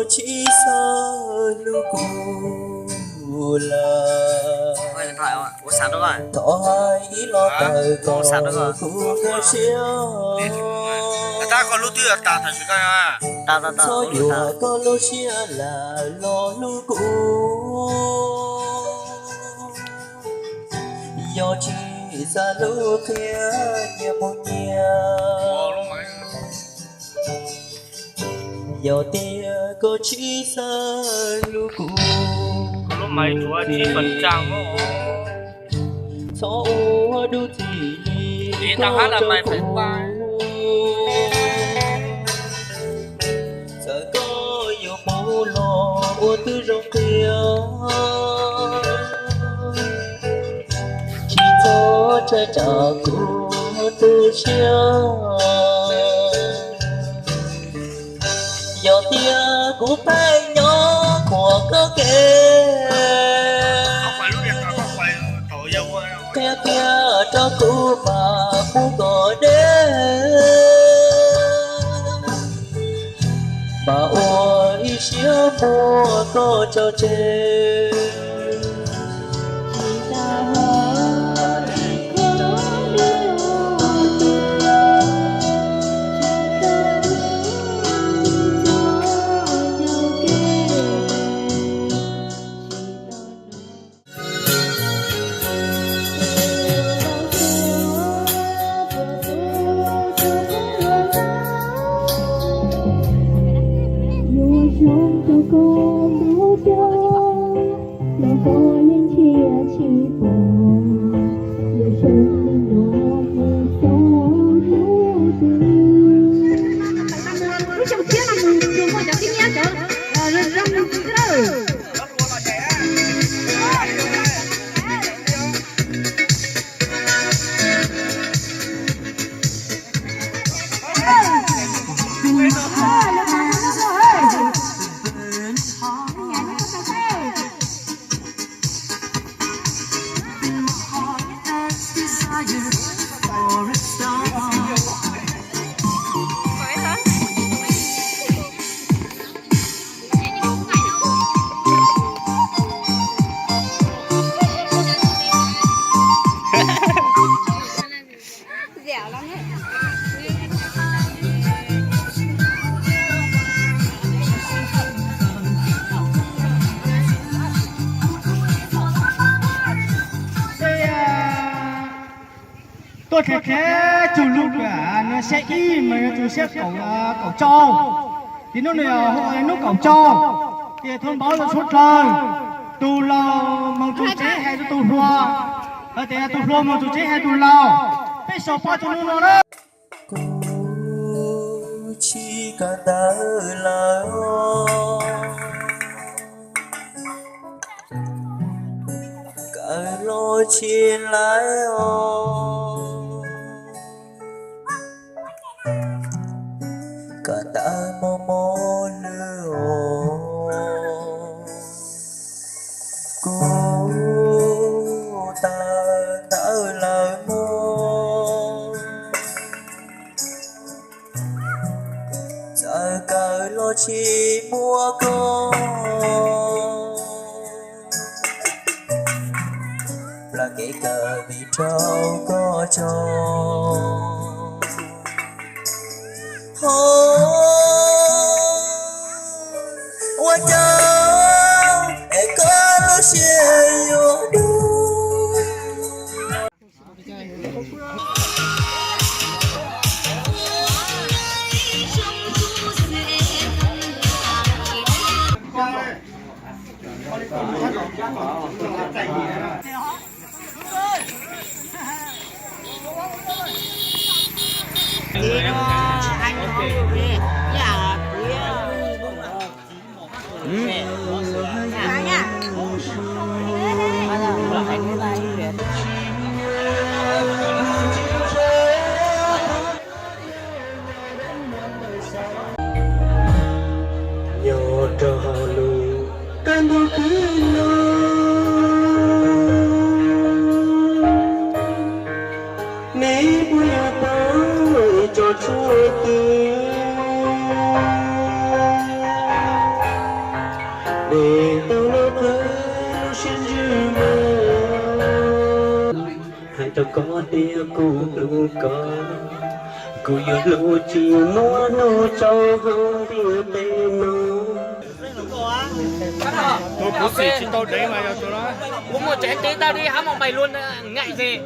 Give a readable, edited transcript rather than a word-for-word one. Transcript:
chỉ sợ lưu cũ là Ôi điện thoại không ạ? Ủa sạc được rồi. thọ hai lo đời còn sạc được rồi. cũ có xíu ta còn lúc thứ ta thành sự cái à Ta cho dù có lúc xíu là lo lưu cũ do chỉ ra lúc kia nhà một nhà giờ tia có chỉ xa lưu cũ lúc mày chúa chỉ phần trăm đó số đủ gì thì ta hát là mày phải vai giờ có nhiều bố lo ô tư rong kia chỉ có trái trà của tư chia giờ tia của tay nhỏ của cơ kê không phải lúc này ta không phải tội dâu theo kia cho cô mà cô có đến bà ôi xíu mua có cho chơi dẻo lắm đấy. tôi khẽ chủ lục cả nó sẽ y mà tôi sẽ cẩu cẩu cho thì nó này họ nó cẩu cho thì thông báo là số trời tu lao mong tu chế hay tu hoa thì tu hoa mong tu chế hay tu lao bây giờ qua cho nó đó cô chỉ cả ta là cả lo chi lại cả ta mò mò lừa cô ta đã lời mong giờ cờ lo chi mua con là cái cờ vì trâu có cho wajah ekor siyo cho chúa từ xin như mơ hai tao có tia cô lu có cô yêu lu chỉ muốn nó cho không tia tên nó tôi bố sĩ chín tao đấy mà cho nó uống một chén tí tao đi hám một mày luôn ngại gì